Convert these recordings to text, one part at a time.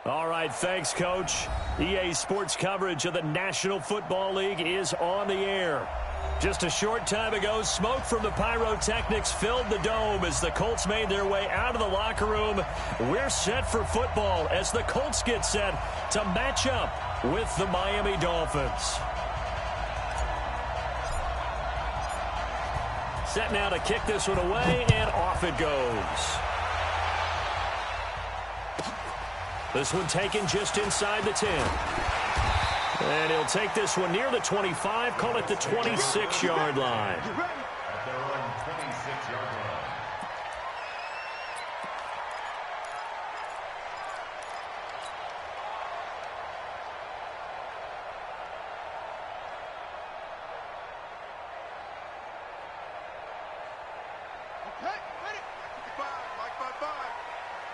All right, thanks, Coach. EA Sports coverage of the National Football League is on the air. Just a short time ago, smoke from the pyrotechnics filled the dome as the Colts made their way out of the locker room. We're set for football as the Colts get set to match up with the Miami Dolphins. Set now to kick this one away, and off it goes. This one taken just inside the 10. And he'll take this one near the 25, call it the 26-yard line.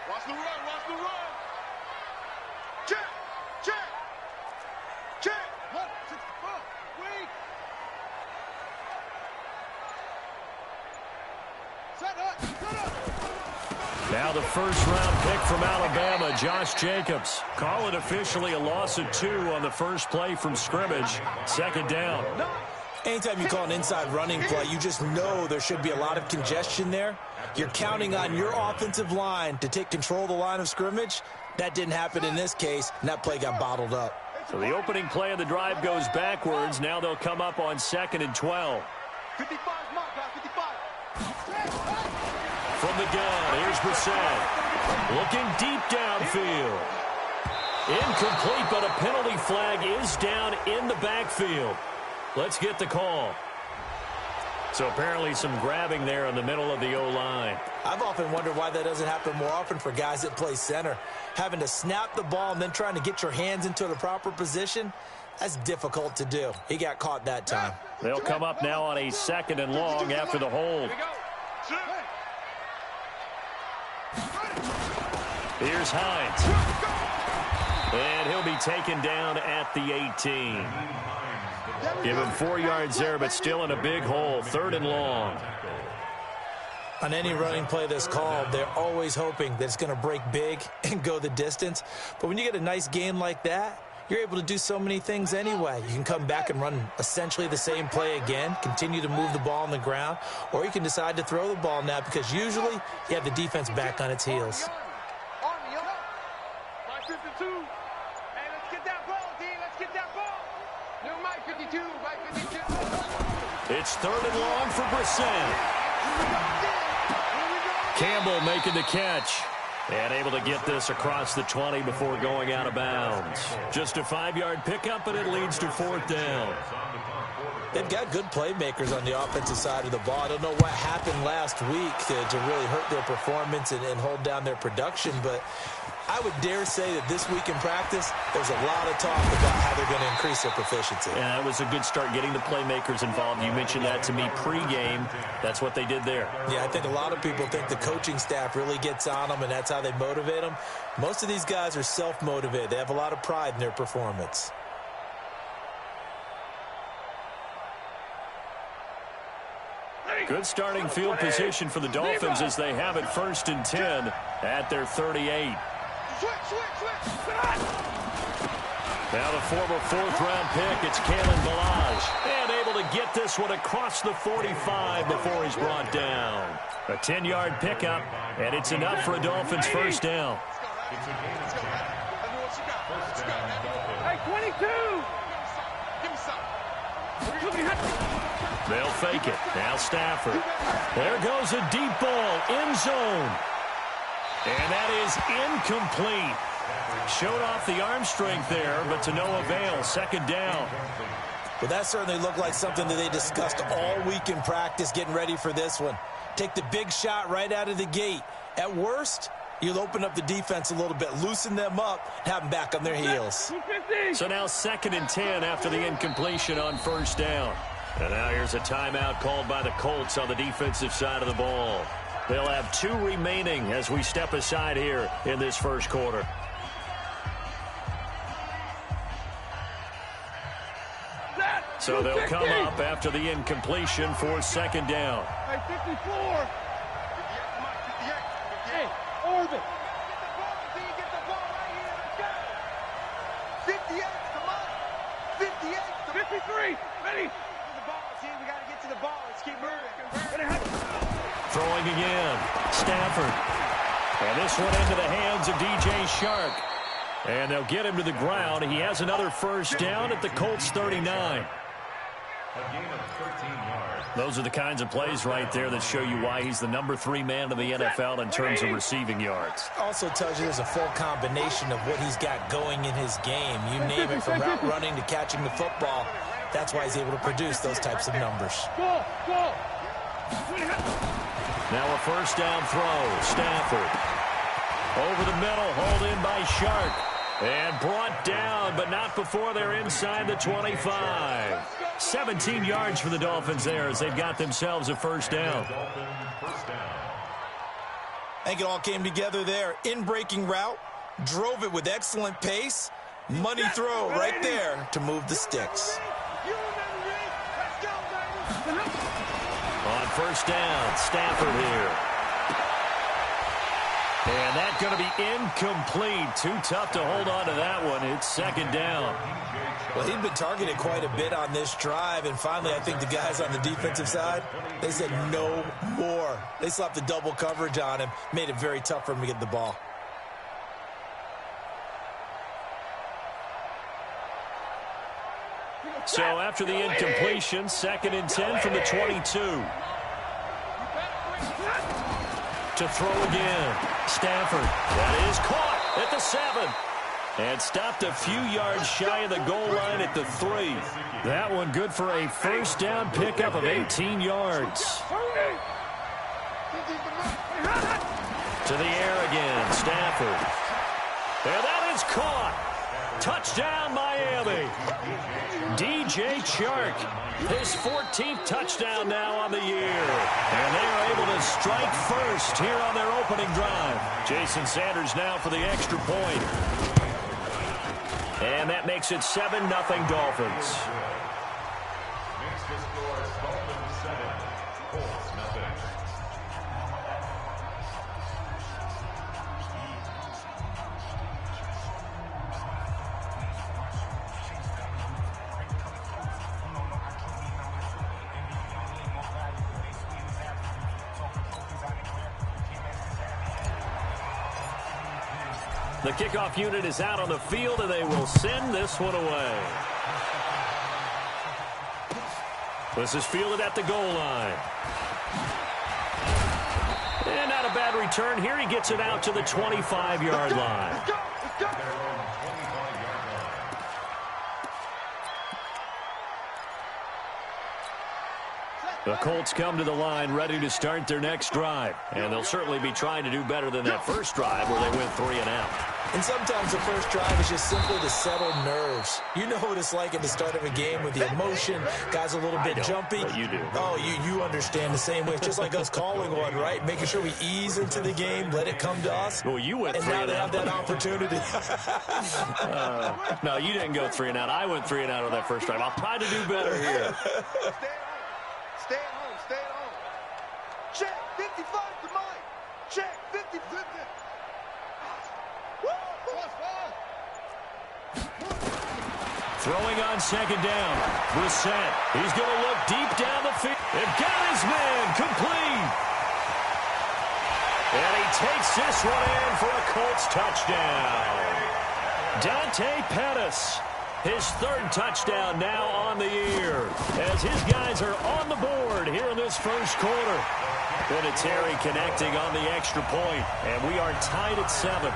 Watch the run, watch the run. Check, check, check. 164, wait. Set up. Now the first-round pick from Alabama, Josh Jacobs. Call it officially a loss of 2 on the first play from scrimmage. Second down. Anytime you call an inside running play, you just know there should be a lot of congestion there. You're counting on your offensive line to take control of the line of scrimmage. That didn't happen in this case, and that play got bottled up. So the opening play of the drive goes backwards. Now they'll come up on 2nd and 12. 55 mark, guys, 55. From the gun, here's Brissett. Looking deep downfield. Incomplete, but a penalty flag is down in the backfield. Let's get the call. So apparently some grabbing there in the middle of the O-line. I've often wondered why that doesn't happen more often for guys that play center. Having to snap the ball and then trying to get your hands into the proper position, that's difficult to do. He got caught that time. They'll come up now on a 2nd and long after the hold. Here's Hines. And he'll be taken down at the 18. Give him 4 yards there, but still in a big hole. 3rd and long. On any running play that's called, they're always hoping that it's going to break big and go the distance. But when you get a nice gain like that, you're able to do so many things anyway. You can come back and run essentially the same play again, continue to move the ball on the ground, or you can decide to throw the ball now because usually you have the defense back on its heels. It's 3rd and long for Brissett. Campbell making the catch. And able to get this across the 20 before going out of bounds. Just a 5-yard pickup, and it leads to 4th down. They've got good playmakers on the offensive side of the ball. I don't know what happened last week to really hurt their performance and hold down their production, but I would dare say that this week in practice, there's a lot of talk about how they're going to increase their proficiency. Yeah, that was a good start getting the playmakers involved. You mentioned that to me pregame. That's what they did there. Yeah, I think a lot of people think the coaching staff really gets on them, and that's how they motivate them. Most of these guys are self-motivated. They have a lot of pride in their performance. Good starting field position for the Dolphins as they have it 1st and 10 at their 38. Now the former 4th-round pick, it's Kalen Ballage. And able to get this one across the 45 before he's brought down. A 10-yard pickup, and it's enough for a Dolphins first down. Hey, 22! Give me some. They'll fake it. Now Stafford. There goes a deep ball. End zone. And that is incomplete. Showed off the arm strength there, but to no avail. 2nd down. Well, that certainly looked like something that they discussed all week in practice getting ready for this one. Take the big shot right out of the gate. At worst, you'll open up the defense a little bit, loosen them up, and have them back on their heels. So now 2nd and 10 after the incompletion on 1st down. And now here's a timeout called by the Colts on the defensive side of the ball. They'll have 2 remaining as we step aside here in this first quarter. So they'll come up after the incompletion for 2nd down. Hey, 54. Hey, Orbit. Get the ball right here. Let's go. 23. Ready? The ball, team. We got to get to the ball. Let's keep moving. Throwing again. Stafford. And this one into the hands of DJ Shark. And they'll get him to the ground. He has another first down at the Colts 39. A gain of 13 yards. Those are the kinds of plays right there that show you why he's the number 3 man in the NFL in terms of receiving yards. Also tells you there's a full combination of what he's got going in his game. You name it, from route running to catching the football. That's why he's able to produce those types of numbers. Go. Now a first down throw. Stafford. Over the middle, hauled in by Shark. And brought down, but not before they're inside the 25. 17 yards for the Dolphins there as they've got themselves a first down. I think it all came together there. In-breaking route, drove it with excellent pace. Money throw right there to move the sticks. On first down, Stafford here. And that's going to be incomplete. Too tough to hold on to that one. It's second down. Well, he'd been targeted quite a bit on this drive, and finally I think the guys on the defensive side, they said no more. They slapped the double coverage on him, made it very tough for him to get the ball. So after the incompletion, 2nd and 10 from the 22. To throw again. Stafford. That is caught at the 7. And stopped a few yards shy of the goal line at the 3. That one good for a first down pickup of 18 yards. To the air again. Stafford. And that is caught. Touchdown, Miami. DJ Chark, his 14th touchdown now on the year. And they are able to strike first here on their opening drive. Jason Sanders now for the extra point. And that makes it 7-0 Dolphins. Makes the score Dolphins 7, Colts nothing. The kickoff unit is out on the field, and they will send this one away. This is fielded at the goal line. And not a bad return here. He gets it out to the 25-yard line. The Colts come to the line ready to start their next drive. And they'll certainly be trying to do better than that first drive where they went 3 and out. And sometimes the first drive is just simply to settle nerves. You know what it's like at the start of a game with the emotion. Guys a little bit jumpy. But you do. Oh, you understand the same way. It's just like us calling one, right? Making sure we ease into the game, let it come to us. Well, you went and 3 now and they out. have that opportunity. No, you didn't go 3 and out. I went 3 and out on that first drive. I'll try to do better here. Stay at home. Stay at home. Check. 55 to Mike. Check. 50. Throwing on second down. Brissett. He's going to look deep down the field. They've got his man complete. And he takes this one in for a Colts touchdown. Dante Pettis. His 3rd touchdown now on the year as his guys are on the board here in this first quarter. Vinatieri connecting on the extra point, and we are tied at 7.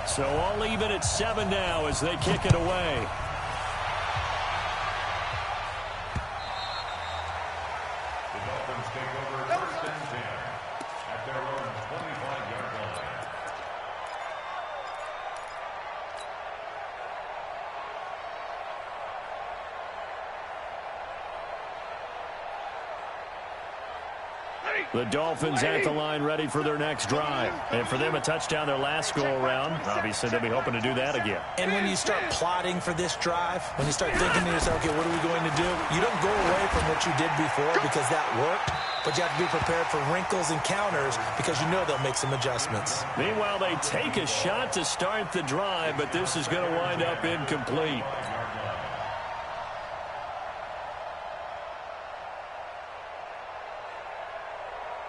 So all even at 7 now as they kick it away. The Dolphins at the line ready for their next drive. And for them, a touchdown their last go-around. Obviously, they'll be hoping to do that again. And when you start plotting for this drive, when you start thinking to yourself, okay, what are we going to do? You don't go away from what you did before because that worked, but you have to be prepared for wrinkles and counters because you know they'll make some adjustments. Meanwhile, they take a shot to start the drive, but this is going to wind up incomplete.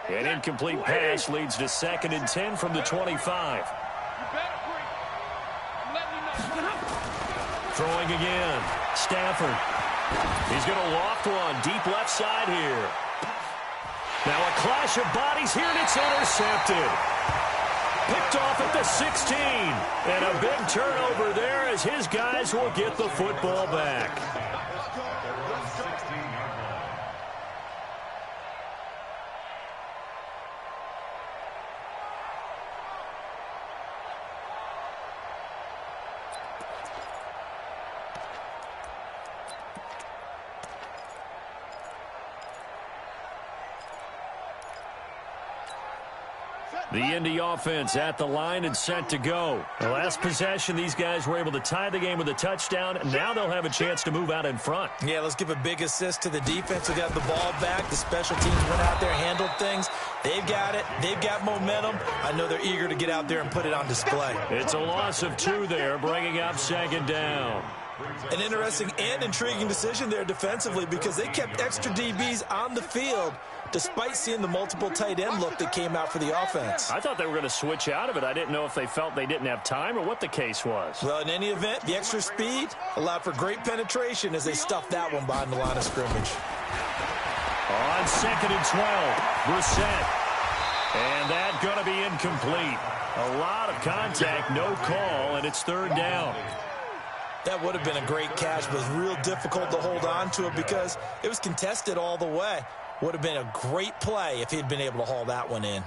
An incomplete pass leads to 2nd and 10 from the 25. Throwing again. Stafford. He's going to loft one deep left side here. Now a clash of bodies here, and it's intercepted. Picked off at the 16. And a big turnover there as his guys will get the football back. The Indy offense at the line and set to go. The last possession, these guys were able to tie the game with a touchdown, and now they'll have a chance to move out in front. Yeah, let's give a big assist to the defense. We got the ball back. The special teams went out there, handled things. They've got it. They've got momentum. I know they're eager to get out there and put it on display. It's a loss of 2 there, bringing up 2nd down. An interesting and intriguing decision there defensively because they kept extra DBs on the field despite seeing the multiple tight end look that came out for the offense. I thought they were going to switch out of it. I didn't know if they felt they didn't have time or what the case was. Well, in any event, the extra speed allowed for great penetration as they stuffed that one behind the line of scrimmage. On 2nd and 12, Brissett. And that going to be incomplete. A lot of contact, no call, and it's 3rd down. That would have been a great catch, but it was real difficult to hold on to it because it was contested all the way. Would have been a great play if he'd been able to haul that one in.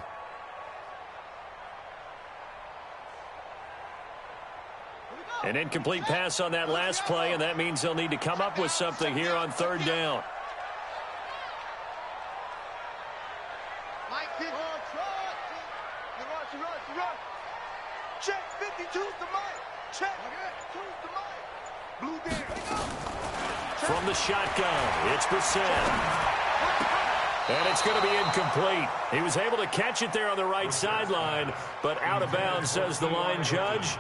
An incomplete pass on that last play, and that means they'll need to come up with something here on 3rd down. Check, 52's the mic. Check, 2's the mic. Blue Bear. From the shotgun, it's Brissett. And it's going to be incomplete. He was able to catch it there on the right sideline, but out of bounds, says the line judge.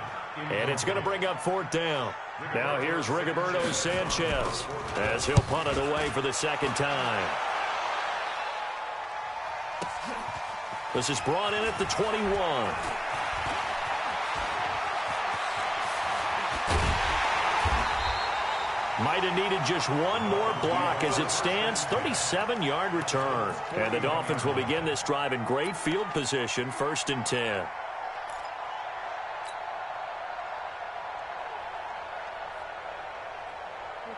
And it's going to bring up 4th down. Now here's Rigoberto Sanchez as he'll punt it away for the 2nd time. This is brought in at the 21. Might have needed just one more block as it stands. 37-yard return. And the Dolphins will begin this drive in great field position. 1st and 10.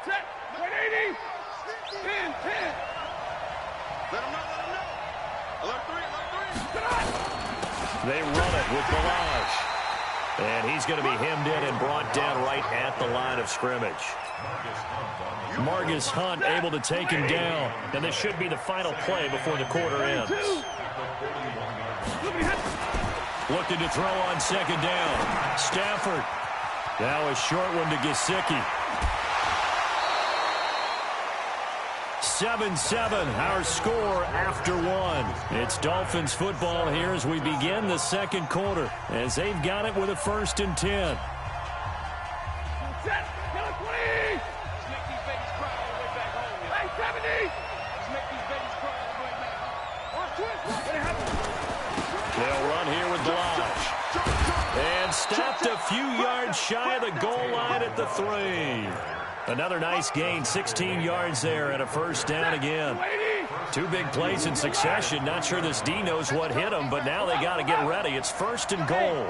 Check. 180. 10. Let him know. Alert 3. They run it with Balazs. And he's going to be hemmed in and brought down right at the line of scrimmage. Margus Hunt able to take him down. And this should be the final play before the quarter ends. Looking to throw on 2nd down. Stafford. Now a short one to Gesicki. 7-7, our score after 1. It's Dolphins football here as we begin the 2nd quarter, as they've got it with a 1st and 10. Set. Number 20. Let's make these babies cry all the way back home. Hey, 70. Let's make these babies cry all the way back home. They'll run here with Balazs. And stopped a few yards shy of the goal line at the 3. Another nice gain, 16 yards there, and a 1st down again. 2 big plays in succession. Not sure this D knows what hit him, but now they got to get ready. It's 1st and goal.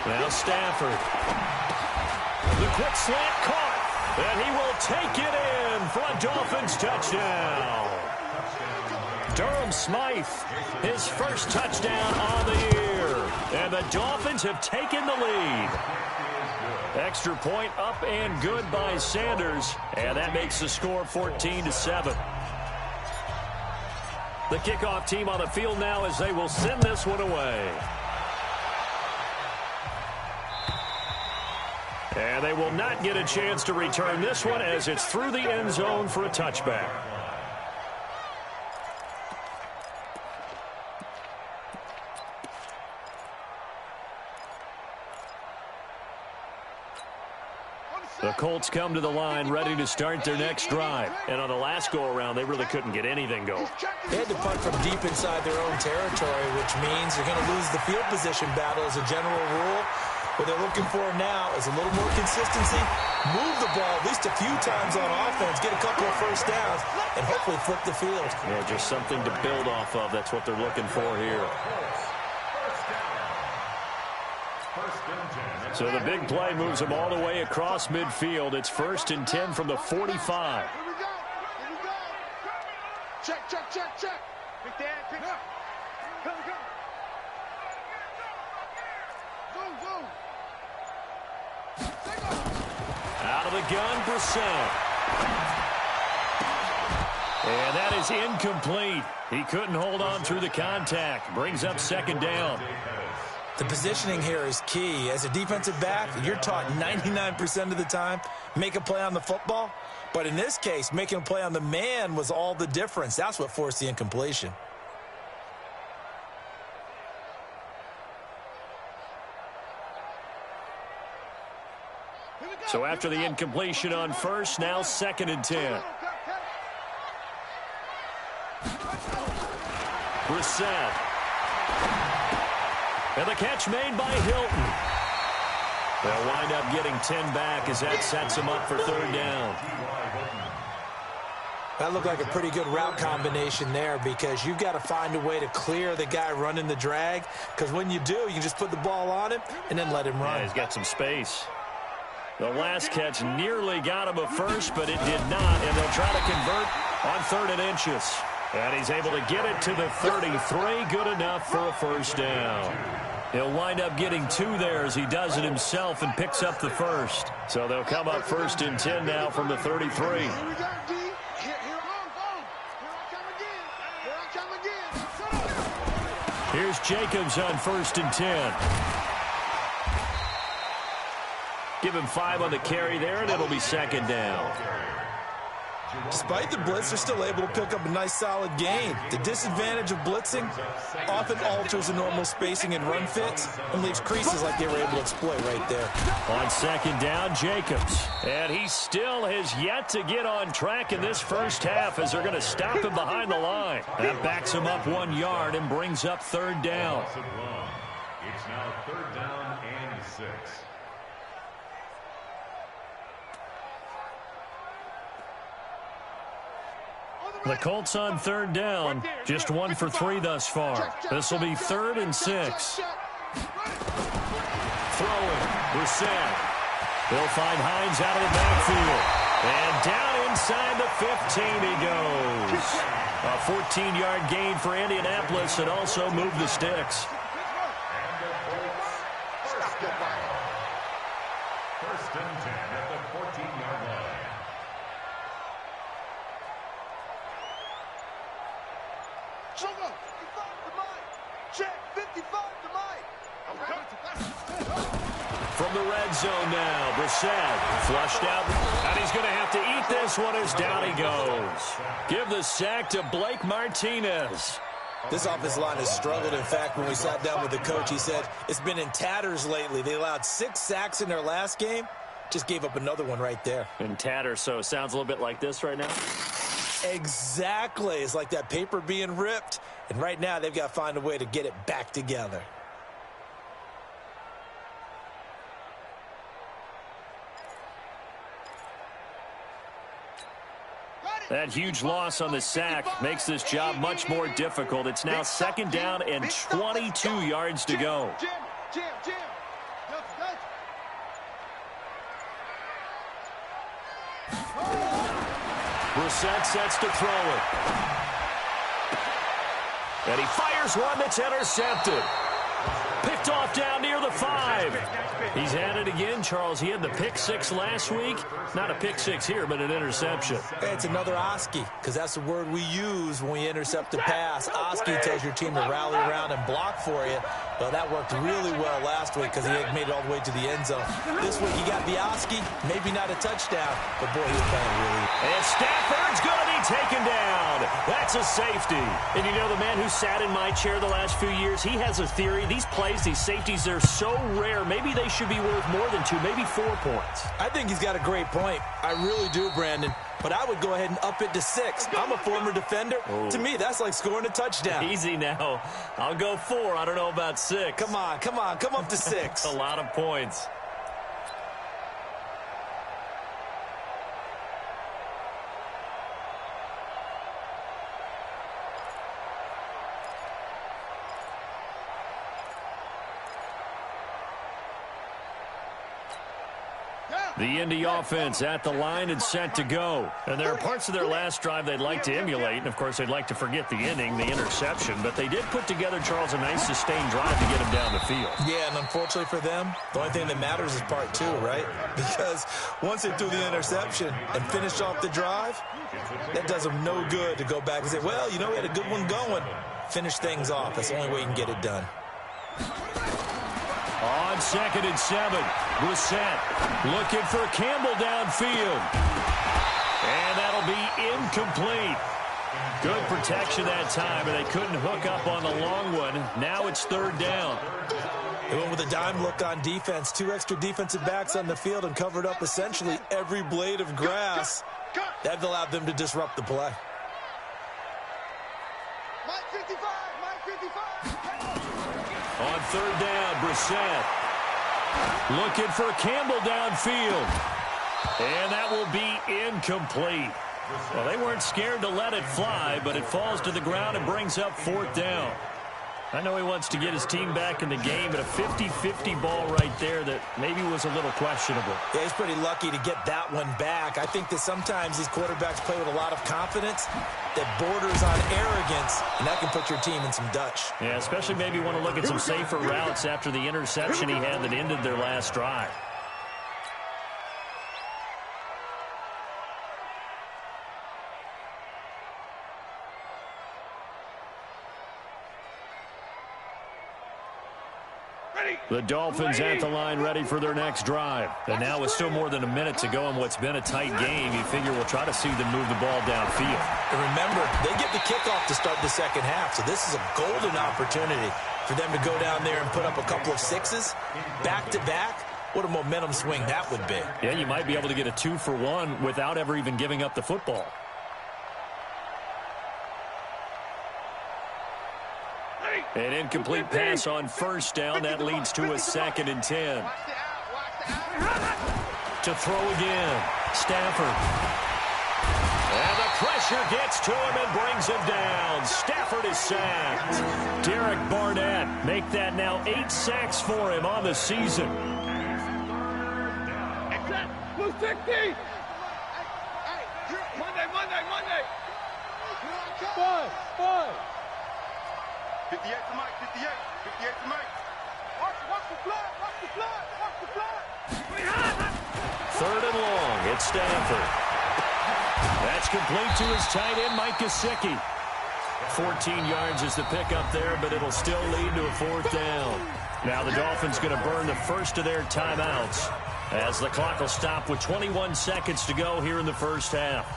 Now Stafford. The quick slant caught, and he will take it in for a Dolphins touchdown. Durham Smythe, his 1st touchdown on the year. And the Dolphins have taken the lead. Extra point up and good by Sanders, and that makes the score 14-7. The kickoff team on the field now as they will send this one away. And they will not get a chance to return this one as it's through the end zone for a touchback. The Colts come to the line ready to start their next drive. And on the last go-around, they really couldn't get anything going. They had to punt from deep inside their own territory, which means they're going to lose the field position battle as a general rule. What they're looking for now is a little more consistency, move the ball at least a few times on offense, get a couple of first downs, and hopefully flip the field. Yeah, just something to build off of. That's what they're looking for here. So the big play moves them all the way across midfield. It's 1st and 10 from the 45. Here we go. Here we go. Check, check, check, check. Big Dan, pick up. Come, come. Go, go. Out of the gun, Brissett. And that is incomplete. He couldn't hold on through the contact. Brings up 2nd down. The positioning here is key. As a defensive back, you're taught 99% of the time, make a play on the football. But in this case, making a play on the man was all the difference. That's what forced the incompletion. So after the incompletion on 1st, now 2nd and 10. Brissett. And the catch made by Hilton. They'll wind up getting 10 back as that sets them up for 3rd down. That looked like a pretty good route combination there because you've got to find a way to clear the guy running the drag, because when you do, you can just put the ball on him and then let him run. Yeah, he's got some space. The last catch nearly got him a first, but it did not, and they'll try to convert on 3rd and inches. And he's able to get it to the 33, good enough for a 1st down. He'll wind up getting 2 there as he does it himself and picks up the 1st. So they'll come up 1st and 10 now from the 33. Here we go, D. Here I come again. Here's Jacobs on 1st and 10. Give him 5 on the carry there, and it'll be 2nd down. Despite the blitz, they're still able to pick up a nice, solid gain. The disadvantage of blitzing often alters the normal spacing and run fits and leaves creases like they were able to exploit right there. On 2nd down, Jacobs. And he still has yet to get on track in this first half as they're going to stop him behind the line. That backs him up 1 yard and brings up 3rd down. It's now 3rd down and 6. The Colts on 3rd down, just 1 for 3 thus far. This will be 3rd and 6. Throwing, Brissett. He'll find Hines out of the backfield. And down inside the 15 he goes. A 14-yard gain for Indianapolis and also move the sticks. First and 10 at the 14-yard line. Check, 55 to Mike. From the red zone now, Brissett flushed out, and he's going to have to eat this one as down he goes. Give the sack to Blake Martinez. This offensive line has struggled. In fact, when we sat down with the coach, he said it's been in tatters lately. They allowed 6 sacks in their last game. Just gave up another one right there. In tatters, so it sounds a little bit like this right now. Exactly. It's like that paper being ripped. And right now, they've got to find a way to get it back together. That huge loss on the sack makes this job much more difficult. It's now 2nd down and 22 yards to go. Brissett sets to throw it. And he fires one that's intercepted. Picked off down near the 5. He's had it again, Charles. He had the pick six last week. Not a pick six here, but an interception. It's another Oski, because that's the word we use when we intercept a pass. Oski tells your team to rally around and block for you. Well, that worked really well last week because he had made it all the way to the end zone. This week he got the Oski, maybe not a touchdown, but boy, he was playing really. And Stafford's going to be taken down. That's a safety. And you know, the man who sat in my chair the last few years, he has a theory. These plays, these safeties, they're so rare. Maybe they should be worth more than 2, maybe 4 points. I think he's got a great point. I really do, Brandon. But I would go ahead and up it to 6. I'm a former defender. Oh. To me, that's like scoring a touchdown. Easy now. I'll go 4. I don't know about 6. Come on. Come up to 6. A lot of points. The Indy offense at the line and set to go. And there are parts of their last drive they'd like to emulate. And, of course, they'd like to forget the inning, the interception. But they did put together, Charles, a nice sustained drive to get him down the field. Yeah, and unfortunately for them, the only thing that matters is part 2, right? Because once they threw the interception and finished off the drive, that does them no good to go back and say, well, you know, we had a good one going. Finish things off. That's the only way you can get it done. On 2nd and 7, Brissett looking for Campbell downfield. And that'll be incomplete. Good protection that time, and they couldn't hook up on the long one. Now it's 3rd down. They went with a dime look on defense. 2 extra defensive backs on the field and covered up essentially every blade of grass. That allowed them to disrupt the play. Mike 55, Mike 55. On 3rd down, Brissett looking for Campbell downfield. And that will be incomplete. Well, they weren't scared to let it fly, but it falls to the ground and brings up 4th down. I know he wants to get his team back in the game, but a 50-50 ball right there that maybe was a little questionable. Yeah, he's pretty lucky to get that one back. I think that sometimes these quarterbacks play with a lot of confidence that borders on arrogance, and that can put your team in some Dutch. Yeah, especially maybe want to look at some safer routes after the interception he had that ended their last drive. The Dolphins at the line ready for their next drive. And now with still more than a minute to go in what's been a tight game, you figure we'll try to see them move the ball downfield. And remember, they get the kickoff to start the second half, so this is a golden opportunity for them to go down there and put up a couple of 6s back-to-back. What a momentum swing that would be. Yeah, you might be able to get a 2-for-1 without ever even giving up the football. An incomplete pass on 1st down. That leads to a 2nd and 10. To throw again. Stafford. And the pressure gets to him and brings him down. Stafford is sacked. Derek Barnett make that now 8 sacks for him on the season. Blue 60. Monday. 5. 58 to Mike, 58 to Mike. Watch the flood. 3rd and long. It's Stafford. That's complete to his tight end, Mike Gesicki. 14 yards is the pickup there, but it'll still lead to a 4th down. Now the Dolphins going to burn the first of their timeouts as the clock will stop with 21 seconds to go here in the first half.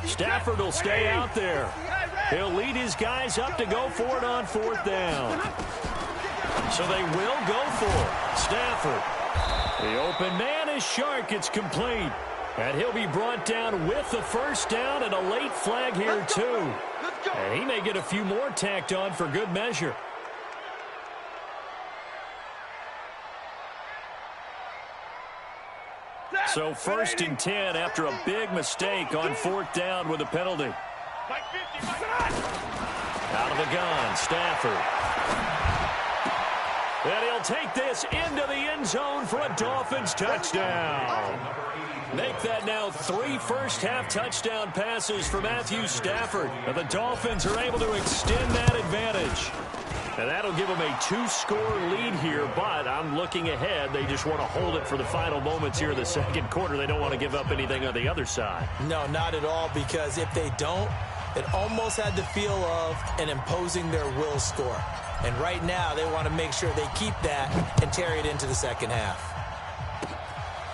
Stafford will stay out there. He'll lead his guys up to go for it on 4th down. So they will go for it. Stafford. The open man is Shark. It's complete. And he'll be brought down with the 1st down and a late flag here too. And he may get a few more tacked on for good measure. So 1st and 10 after a big mistake on 4th down with a penalty. Out of the gun, Stafford. And he'll take this into the end zone for a Dolphins touchdown. Make that now 3 first-half touchdown passes for Matthew Stafford. And the Dolphins are able to extend that advantage. And that'll give them a 2-score lead here, but I'm looking ahead. They just want to hold it for the final moments here in the second quarter. They don't want to give up anything on the other side. No, not at all, because if they don't, it almost had the feel of an imposing their will score. And right now, they want to make sure they keep that and carry it into the second half.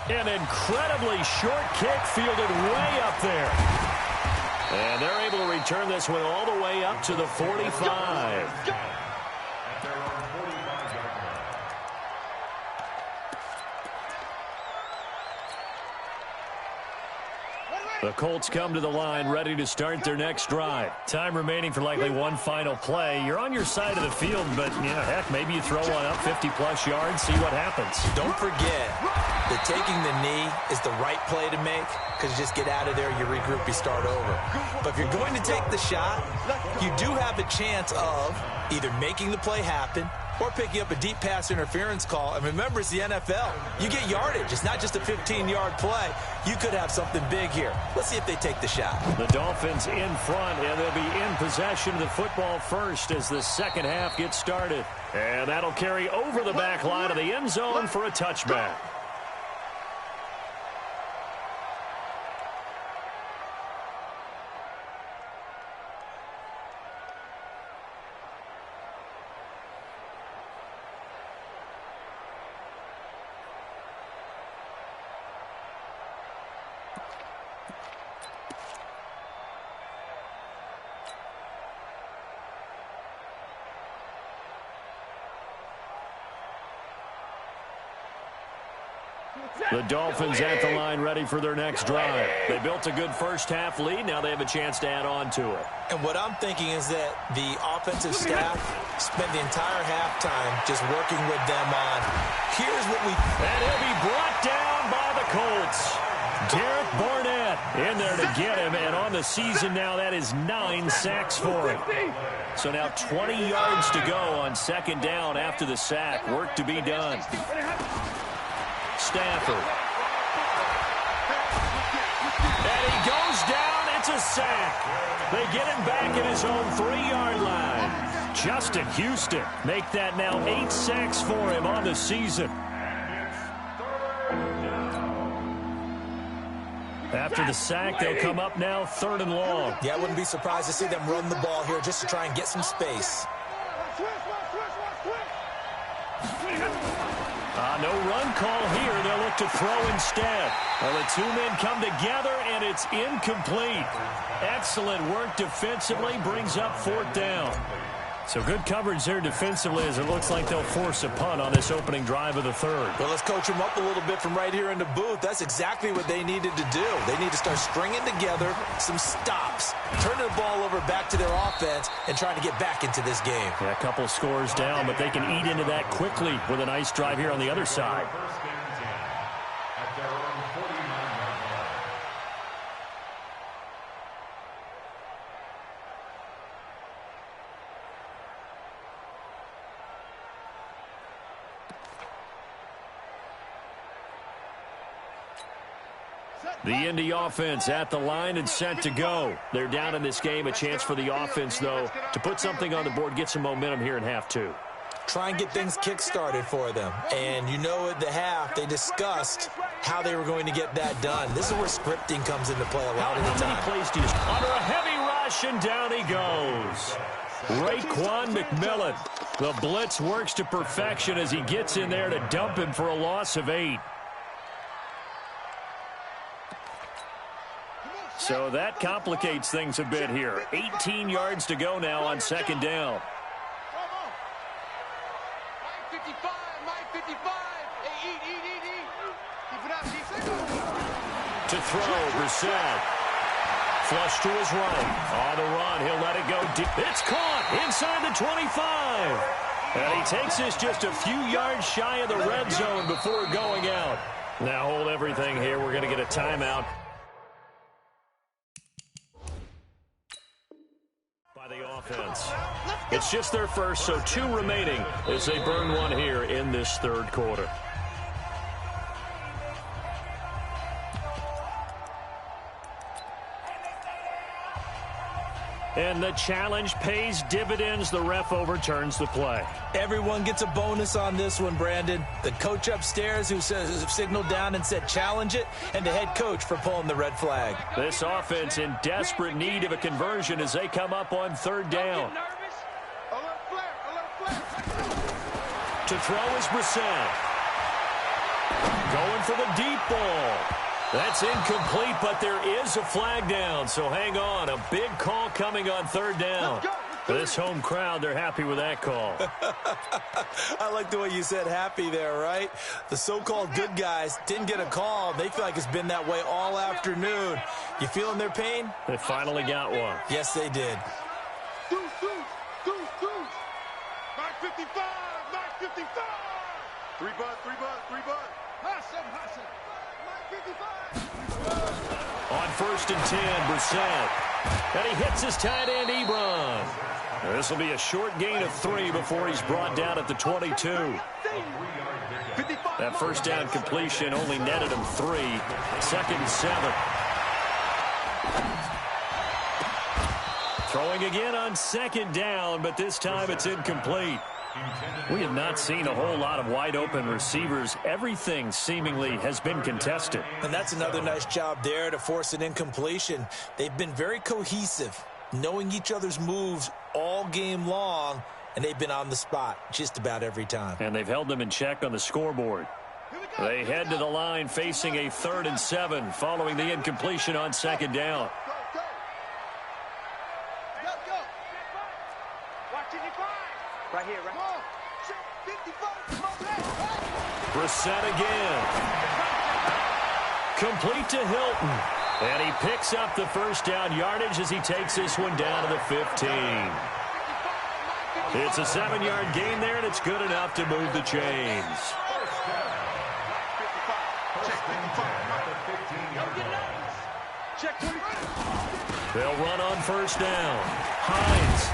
An incredibly short kick fielded way up there. And they're able to return this one all the way up to the 45. The Colts come to the line, ready to start their next drive. Time remaining for likely one final play. You're on your side of the field, but, heck, maybe you throw one up 50-plus yards, see what happens. Don't forget that taking the knee is the right play to make, because you just get out of there, you regroup, you start over. But if you're going to take the shot, you do have a chance of either making the play happen or picking up a deep pass interference call. And remember, it's the NFL. You get yardage. It's not just a 15-yard play. You could have something big here. Let's see if they take the shot. The Dolphins in front, and they'll be in possession of the football first as the second half gets started. And that'll carry over the back line of the end zone for a touchback. The Dolphins at the line ready for their next drive. They built a good first-half lead. Now they have a chance to add on to it. And what I'm thinking is that the offensive staff spent the entire halftime just working with them on, here's what we... And he'll be brought down by the Colts. Derek Barnett in there to get him. And on the season now, that is 9 sacks for him. So now 20 yards to go on second down after the sack. Work to be done. Stafford. And he goes down. It's a sack. They get him back at his own 3-yard line. Justin Houston make that now 8 sacks for him on the season. After the sack, they'll come up now 3rd and long. Yeah, I wouldn't be surprised to see them run the ball here just to try and get some space. No run call here. They'll look to throw instead. Well, the two men come together, and it's incomplete. Excellent work defensively. Brings up 4th down. So good coverage there defensively as it looks like they'll force a punt on this opening drive of the 3rd. Well, let's coach them up a little bit from right here in the booth. That's exactly what they needed to do. They need to start stringing together some stops, turning the ball over back to their offense, and trying to get back into this game. Yeah, a couple scores down, but they can eat into that quickly with a nice drive here on the other side. The Indy offense at the line and set to go. They're down in this game. A chance for the offense, though, to put something on the board, get some momentum here in half 2. Try and get things kick-started for them. And you know at the half, they discussed how they were going to get that done. This is where scripting comes into play a lot of the time. How many plays do you under a heavy rush, and down he goes. Raekwon McMillan. The blitz works to perfection as he gets in there to dump him for a loss of 8. So that complicates things a bit here. 18 yards to go now on second down. To throw, Brissett. Flush to his right. On the run, he'll let it go deep. It's caught inside the 25. And he takes this just a few yards shy of the red zone before going out. Now hold everything here. We're going to get a timeout. By the offense. It's just their first, so 2 remaining as they burn one here in this third quarter. And the challenge pays dividends. The ref overturns the play. Everyone gets a bonus on this one, Brandon. The coach upstairs who signaled down and said challenge it, and the head coach for pulling the red flag. This offense in desperate need of a conversion as they come up on third down. To throw is Brissett. Going for the deep ball. That's incomplete, but there is a flag down, so hang on. A big call coming on third down. For this home crowd, they're happy with that call. I like the way you said happy there, right? The so-called good guys didn't get a call. They feel like it's been that way all afternoon. You feeling their pain? They finally got one. Yes, they did. Deuce. 955. 955. 3 bud. Hustle. 955. On 1st and 10, Brissett. And he hits his tight end, Ebron. This will be a short gain of 3 before he's brought down at the 22. That first down completion only netted him 3. 2nd and 7. Throwing again on 2nd down, but this time it's incomplete. We have not seen a whole lot of wide-open receivers. Everything seemingly has been contested. And that's another nice job there to force an incompletion. They've been very cohesive, knowing each other's moves all game long, and they've been on the spot just about every time. And they've held them in check on the scoreboard. They head to the line facing a 3rd and 7 following the incompletion on 2nd down. Right here, right. Brissett again. Complete to Hilton. And he picks up the first down yardage as he takes this one down to the 15. It's a 7-yard gain there, and it's good enough to move the chains. They'll run on 1st down. Hines.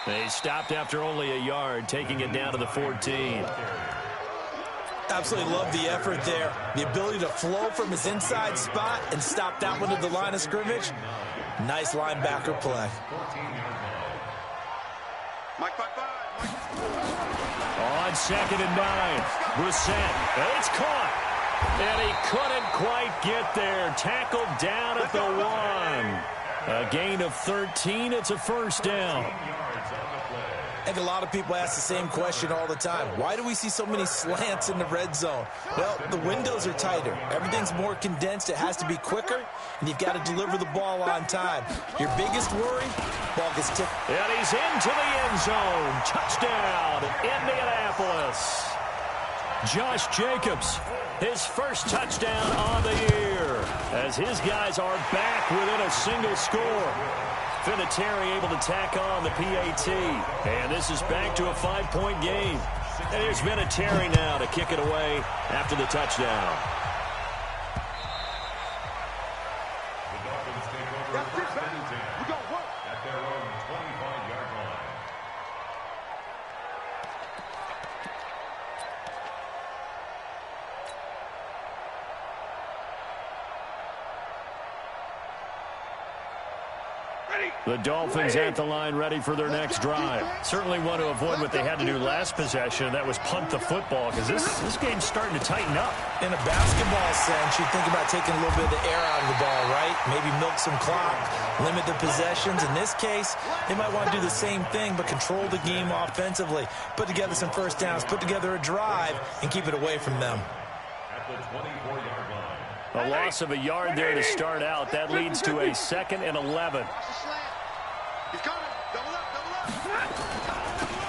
They stopped after only a yard, taking it down to the 14. Absolutely love the effort there. The ability to flow from his inside spot and stop that one at the line of scrimmage. Nice linebacker play. On 2nd and 9, Brissett. It's caught. And he couldn't quite get there. Tackled down at the 1. A gain of 13. It's a 1st down. I think a lot of people ask the same question all the time. Why do we see so many slants in the red zone? Well, the windows are tighter. Everything's more condensed. It has to be quicker, and you've got to deliver the ball on time. Your biggest worry, ball gets tipped. And he's into the end zone. Touchdown, Indianapolis. Josh Jacobs, his first touchdown on the year, as his guys are back within a single score. Vinatieri able to tack on the PAT. And this is back to a 5-point game. And here's Vinatieri now to kick it away after the touchdown. The Dolphins take over first and 10 at their own 25-yard line. The Dolphins at the line ready for their next drive. Certainly want to avoid what they had to do last possession. That was punt the football, because this game's starting to tighten up. In a basketball sense, you think about taking a little bit of the air out of the ball, right? Maybe milk some clock, limit the possessions. In this case, they might want to do the same thing, but control the game offensively. Put together some first downs, put together a drive, and keep it away from them. At the 24-yard line. A loss of a yard there to start out. That leads to a 2nd and 11. He's coming. Double up.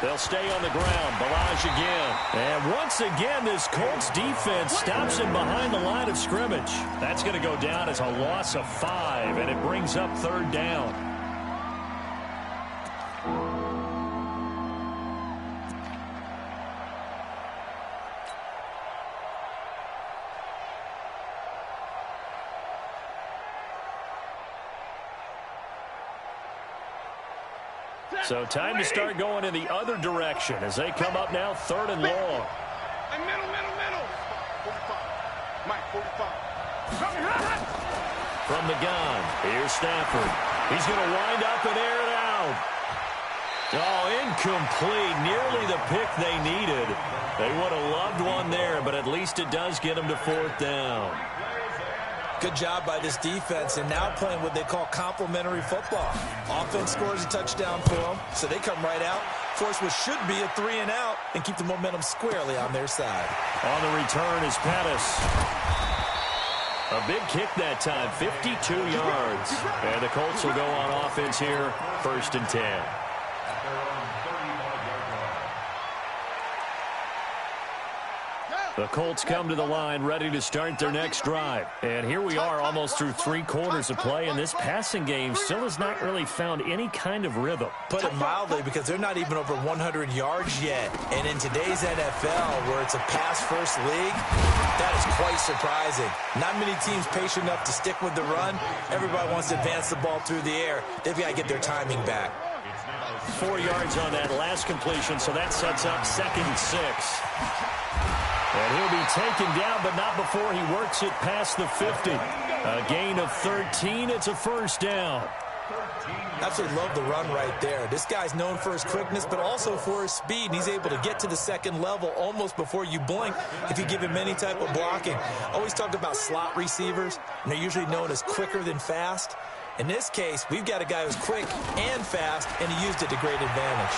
They'll stay on the ground. Balaj again. And once again, this Colts defense stops him behind the line of scrimmage. That's going to go down as a loss of 5, and it brings up 3rd down. So time to start going in the other direction as they come up now 3rd and long. Middle. 45. Mike, 45. From the gun, here's Stafford. He's going to wind up and air it out. Oh, incomplete. Nearly the pick they needed. They would have loved one there, but at least it does get them to 4th down. Good job by this defense, and now playing what they call complementary football. Offense scores a touchdown for them, so they come right out, force what should be a 3-and-out, and keep the momentum squarely on their side. On the return is Pettis. A big kick that time, 52 yards. And the Colts will go on offense here, 1st and 10. The Colts come to the line ready to start their next drive. And here we are almost through 3 quarters of play, and this passing game still has not really found any kind of rhythm. Put it mildly, because they're not even over 100 yards yet. And in today's NFL, where it's a pass-first league, that is quite surprising. Not many teams patient enough to stick with the run. Everybody wants to advance the ball through the air. They've got to get their timing back. 4 yards on that last completion, so that sets up 2nd and 6. And he'll be taken down, but not before he works it past the 50. A gain of 13. It's a 1st down. Absolutely love the run right there. This guy's known for his quickness, but also for his speed. And he's able to get to the 2nd level almost before you blink if you give him any type of blocking. Always talk about slot receivers, and they're usually known as quicker than fast. In this case, we've got a guy who's quick and fast, and he used it to great advantage.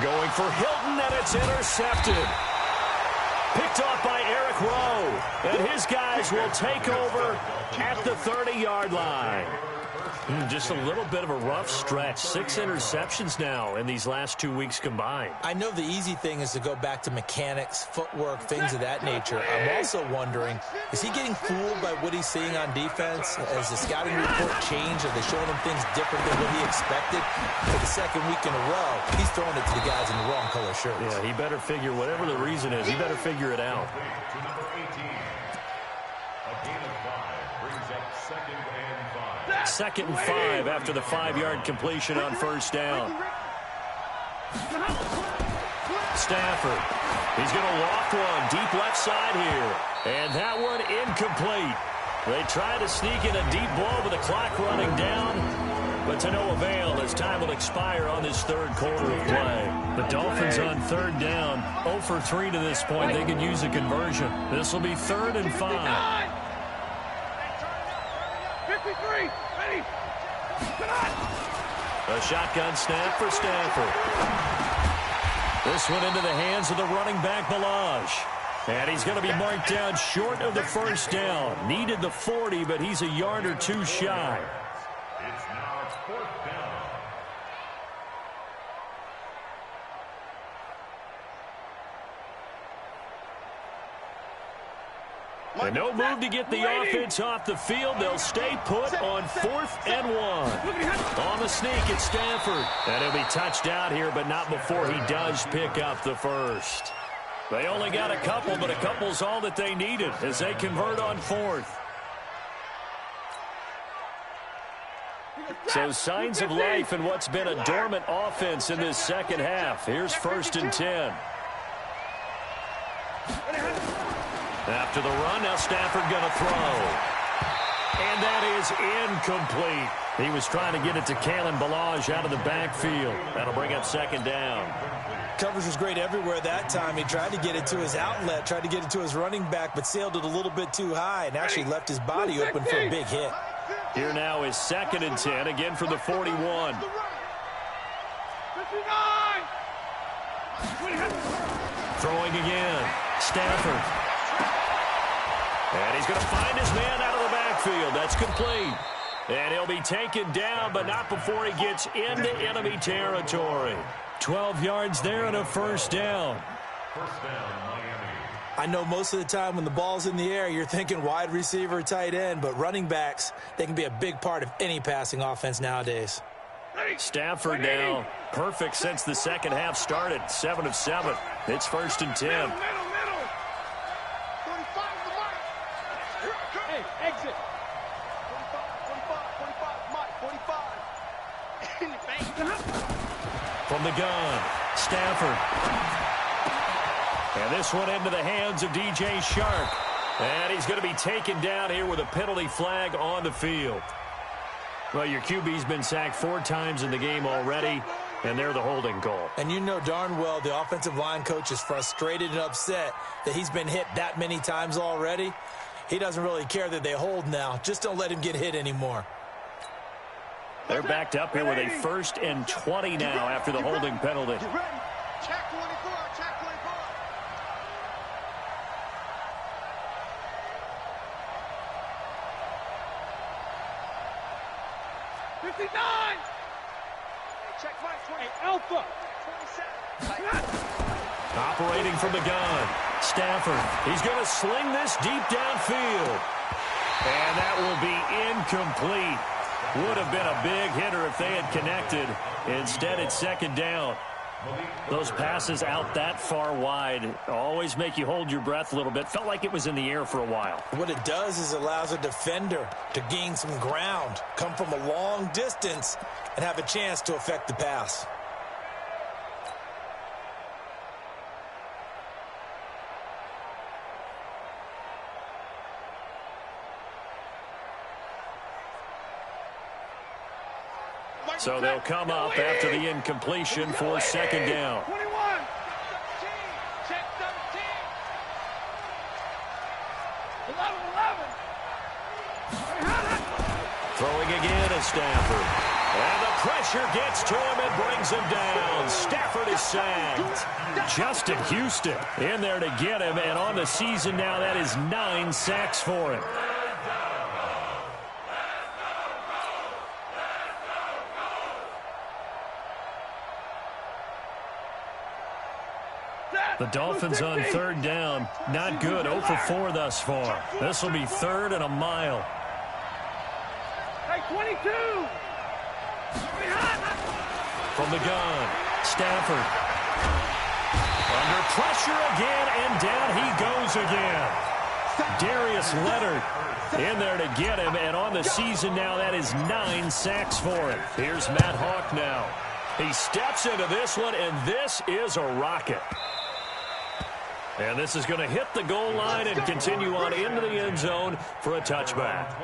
Going for Hilton, and it's intercepted. Picked off by Eric Rowe. And his guys will take over at the 30-yard line. Just a little bit of a rough stretch. 6 interceptions now in these last 2 weeks combined. I know the easy thing is to go back to mechanics, footwork, things of that nature. I'm also wondering, is he getting fooled by what he's seeing on defense? Has the scouting report changed? Are they showing him things different than what he expected? For the 2nd week in a row, he's throwing it to the guys in the wrong color shirts. Yeah, he better figure, whatever the reason is, he better figure it out. To number 18. A gain of 5 brings up 2nd and 5. 2nd and 5 after the 5-yard completion on 1st down. Stafford. He's going to loft one deep left side here. And that one incomplete. They try to sneak in a deep ball with the clock running down, but to no avail as time will expire on this 3rd quarter of play. The Dolphins on 3rd down, 0 for 3 to this point. They could use a conversion. This will be 3rd and 5. 53, ready. A shotgun snap for Stafford. This one into the hands of the running back, Balaj. And he's going to be marked down short of the 1st down. Needed the 40, but he's a yard or 2 shy. It's now 4th down. And no move to get the offense off the field. They'll stay put on 4th and 1. On the sneak, it's Stafford. And he'll be touched out here, but not before he does pick up the 1st. They only got a couple, but a couple's all that they needed as they convert on 4th. So signs of life in what's been a dormant offense in this 2nd half. Here's 1st and 10. After the run, now Stafford going to throw. And that is incomplete. He was trying to get it to Kalen Balaj out of the backfield. That'll bring up 2nd down. Coverage was great everywhere that time. He tried to get it to his outlet, tried to get it to his running back, but sailed it a little bit too high and actually left his body open for a big hit. Here now is 2nd and 10, again from the 41. 59. Throwing again. Stafford. And he's going to find his man out of the backfield. That's complete. And he'll be taken down, but not before he gets into enemy territory. 12 yards there and a 1st down. 1st down, Miami. I know most of the time when the ball's in the air, you're thinking wide receiver, tight end, but running backs, they can be a big part of any passing offense nowadays. Stafford now, perfect since the 2nd half started, 7 of 7. It's 1st and 10. Middle. 35 to the mark. Hey, exit. 45. the gun, Stafford. And this one into the hands of DJ Shark. And he's going to be taken down here with a penalty flag on the field. Well, your QB's been sacked 4 times in the game already, and they're the holding call. And you know darn well the offensive line coach is frustrated and upset that he's been hit that many times already. He doesn't really care that they hold now. Just don't let him get hit anymore. They're backed up here with a 1st and 20 now after the holding penalty. Check 24, check 24. 59! Check my 20. Hey, Alpha! 27. Operating from the gun, Stafford. He's going to sling this deep downfield. And that will be incomplete. Would have been a big hitter if they had connected. Instead, it's 2nd down. Those passes out that far wide always make you hold your breath a little bit. Felt like it was in the air for a while. What it does is allows a defender to gain some ground, come from a long distance, and have a chance to affect the pass. So they'll come up after the incompletion for 2nd down. 21! Check 17! 11! Throwing again is Stafford. And the pressure gets to him and brings him down. Stafford is sacked. Justin Houston in there to get him. And on the season now, that is 9 sacks for him. The Dolphins on 3rd down. Not good. 0 for 4 thus far. This will be 3rd and a mile. Hey, 22! From the gun, Stafford. Under pressure again, and down he goes again. Darius Leonard in there to get him, and on the season now, that is 9 sacks for him. Here's Matt Hawk now. He steps into this one, and this is a rocket. And this is going to hit the goal line and continue on into the end zone for a touchback.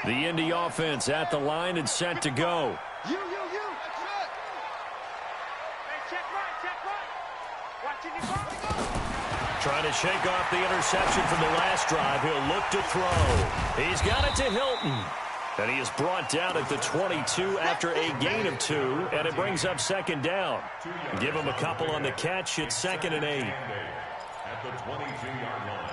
The Indy offense at the line and set to go. You. That's it. Hey, check right. Watching you go. Trying to shake off the interception from the last drive. He'll look to throw. He's got it to Hilton. And he is brought down at the 22 after a gain of 2. And it brings up 2nd down. Give him a couple on the catch. It's 2nd and 8. At the 22-yard line.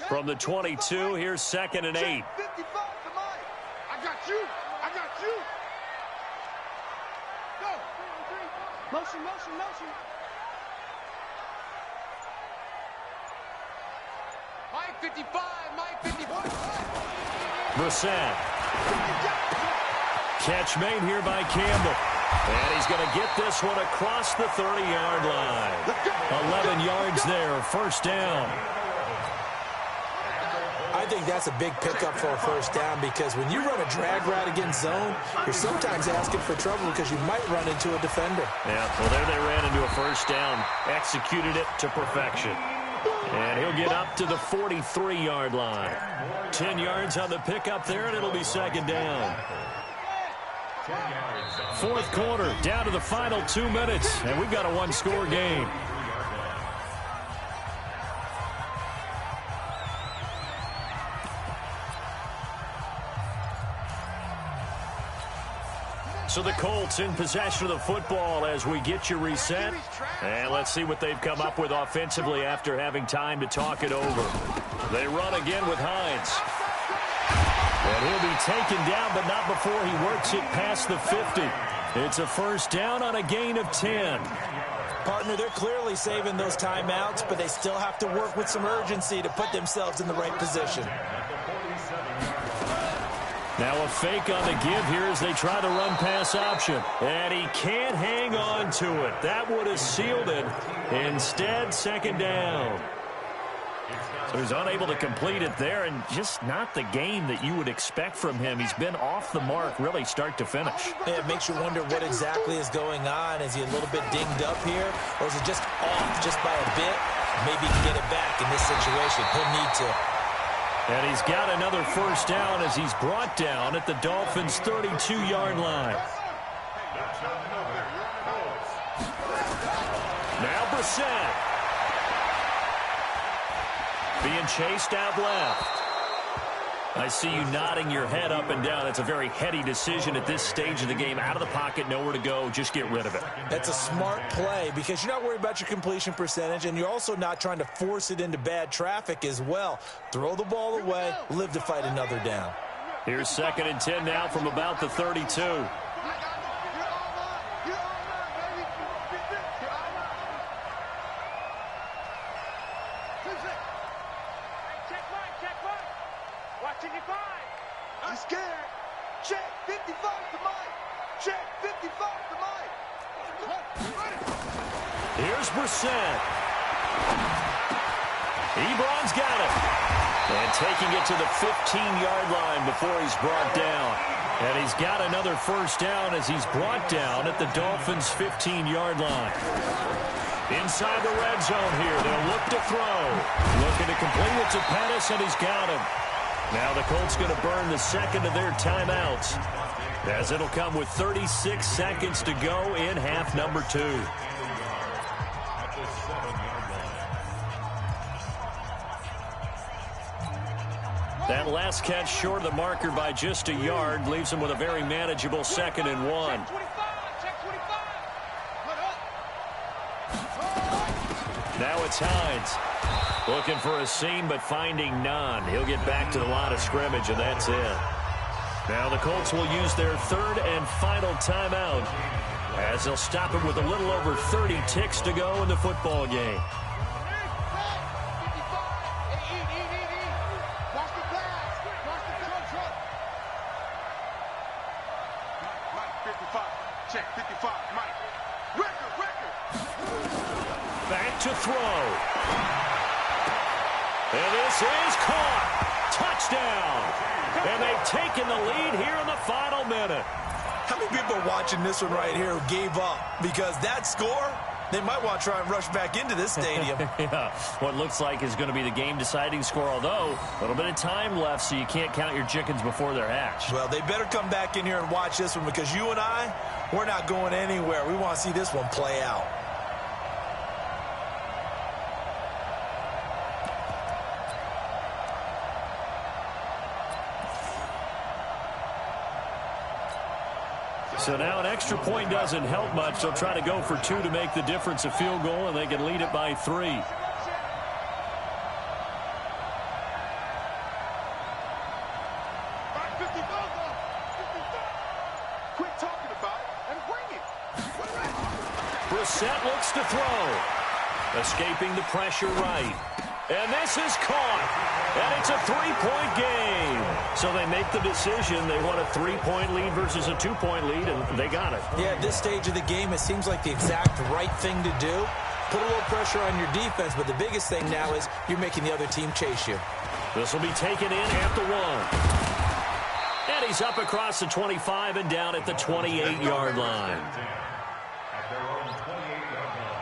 From the 22, here's 2nd and 8. 55 to Mike. I got you. Go. Motion. Mike 55, Mike 51. Brissett. Catch made here by Campbell. And he's going to get this one across the 30-yard line. 11 yards there, 1st down. I think that's a big pickup for a 1st down because when you run a drag route against zone, you're sometimes asking for trouble because you might run into a defender. Yeah, well, there they ran into a 1st down, executed it to perfection. And he'll get up to the 43-yard line. 10 yards on the pickup there, and it'll be 2nd down. 4th quarter, down to the final 2 minutes, and we've got a 1-score game. So the Colts in possession of the football as we get you reset. And let's see what they've come up with offensively after having time to talk it over. They run again with Hines. And he'll be taken down, but not before he works it past the 50. It's a 1st down on a gain of 10. Partner, they're clearly saving those timeouts, but they still have to work with some urgency to put themselves in the right position. Now a fake on the give here as they try the run-pass option. And he can't hang on to it. That would have sealed it. Instead, second down. So he's unable to complete it there, and just not the game that you would expect from him. He's been off the mark really start to finish. Yeah, it makes you wonder what exactly is going on. Is he a little bit dinged up here, or is it just off just by a bit? Maybe he can get it back in this situation. He'll need to. And he's got another first down as he's brought down at the Dolphins' 32-yard line. Now Brissett. Being chased out left. I see you nodding your head up and down. That's a very heady decision at this stage of the game. Out of the pocket, nowhere to go. Just get rid of it. That's a smart play because you're not worried about your completion percentage, and you're also not trying to force it into bad traffic as well. Throw the ball away, live to fight another down. Here's 2nd and 10 now from about the 32. He's scared. Check 55 to Mike. Check 55 to Mike. Here's Brissett. Ebron's got it. And taking it to the 15-yard line before he's brought down. And he's got another first down as he's brought down at the Dolphins' 15-yard line. Inside the red zone here. They'll look to throw. Looking to complete it to Pettis, and he's got him. Now the Colts going to burn the second of their timeouts, as it'll come with 36 seconds to go in half number 2. That last catch short of the marker by just a yard leaves him with a very manageable 2nd and 1. Now it's Hines. Looking for a seam, but finding none. He'll get back to the line of scrimmage, and that's it. Now the Colts will use their 3rd and final timeout, as they'll stop it with a little over 30 ticks to go in the football game. Check 55, Mike. Record. Back to throw. And this is caught. Touchdown. And they've taken the lead here in the final minute. How many people are watching this one right here who gave up? Because that score, they might want to try and rush back into this stadium. Yeah, what looks like is going to be the game-deciding score, although a little bit of time left, so you can't count your chickens before they're hatched. Well, they better come back in here and watch this one, because you and I, we're not going anywhere. We want to see this one play out. So now an extra point doesn't help much. They'll try to go for 2 to make the difference a field goal, and they can lead it by 3. Quit talking about it and bring it. Brissett looks to throw. Escaping the pressure right. And this is caught. And it's a 3-point game. So they make the decision. They want a 3-point lead versus a 2-point lead, and they got it. Yeah, at this stage of the game, it seems like the exact right thing to do. Put a little pressure on your defense, but the biggest thing now is you're making the other team chase you. This will be taken in at the 1. And he's up across the 25 and down at the 28-yard line. At their own 28-yard line.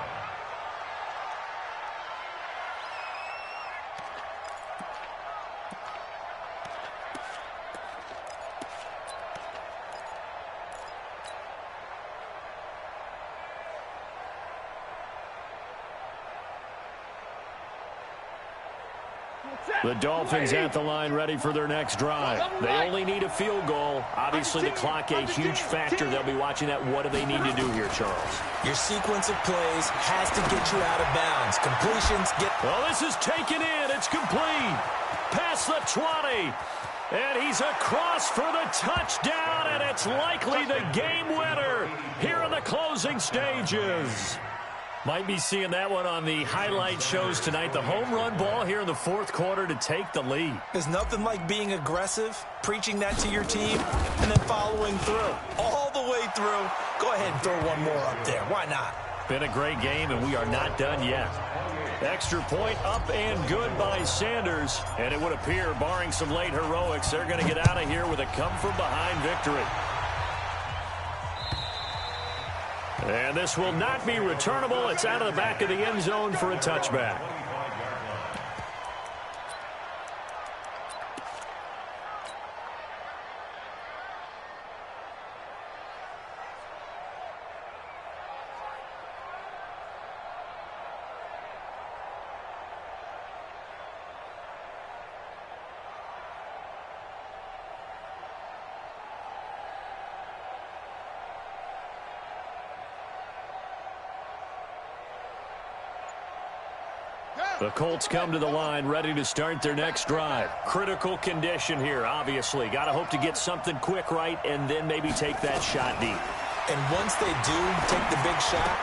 The Dolphins at the line ready for their next drive. They only need a field goal. Obviously, the clock a huge factor. They'll be watching that. What do they need to do here, Charles? Your sequence of plays has to get you out of bounds. Completions get... Well, this is taken in. It's complete. Past the 20. And he's across for the touchdown, and it's likely the game winner here in the closing stages. Might be seeing that one on the highlight shows tonight. The home run ball here in the fourth quarter to take the lead. There's nothing like being aggressive, preaching that to your team, and then following through. All the way through. Go ahead and throw one more up there. Why not? Been a great game, and we are not done yet. Extra point up and good by Sanders. And it would appear, barring some late heroics, they're going to get out of here with a come-from-behind victory. And this will not be returnable. It's out of the back of the end zone for a touchback. The Colts come to the line, ready to start their next drive. Critical condition here, obviously. Got to hope to get something quick right and then maybe take that shot deep. And once they do take the big shot,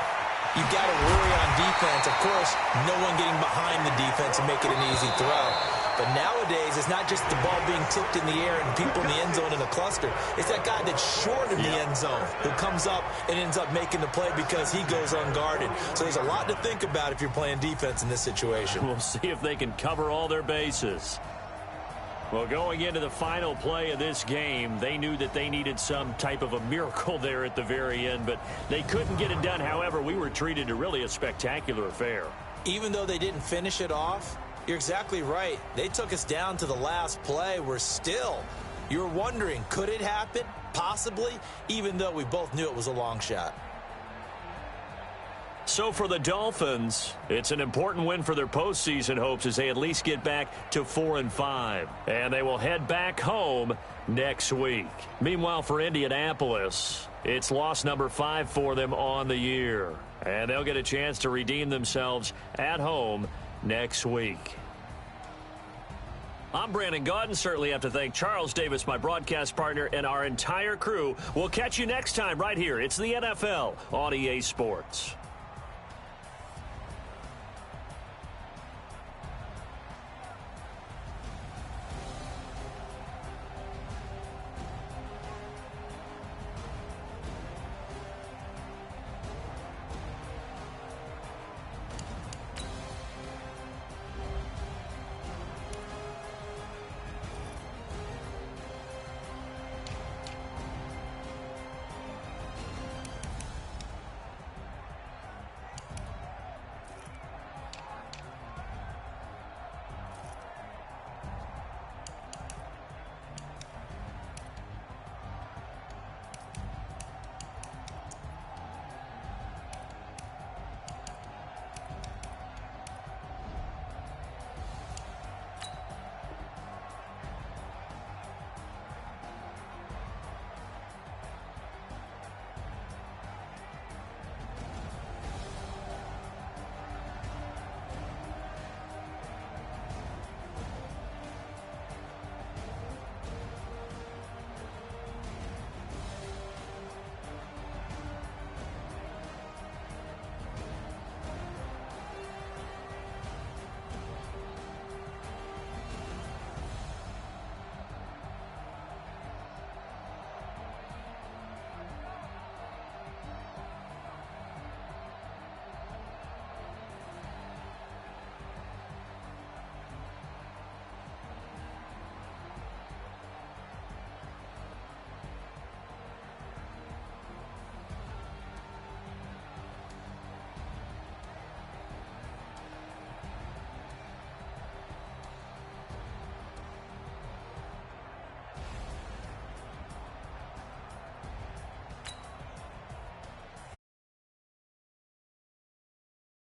you got to worry on defense. Of course, no one getting behind the defense and make it an easy throw. But nowadays, it's not just the ball being tipped in the air and people in the end zone in a cluster. It's that guy that's short of the end zone who comes up and ends up making the play because he goes unguarded. So there's a lot to think about if you're playing defense in this situation. We'll see if they can cover all their bases. Well, going into the final play of this game, they knew that they needed some type of a miracle there at the very end, but they couldn't get it done. However, we were treated to really a spectacular affair. Even though they didn't finish it off, you're exactly right. They took us down to the last play. You're wondering, could it happen? Possibly, even though we both knew it was a long shot. So for the Dolphins, it's an important win for their postseason hopes as they at least get back to 4-5. And they will head back home next week. Meanwhile, for Indianapolis, it's loss number 5 for them on the year. And they'll get a chance to redeem themselves at home next week. I'm Brandon Gaudin. Certainly have to thank Charles Davis, my broadcast partner, and our entire crew. We'll catch you next time right here. It's the NFL on EA Sports.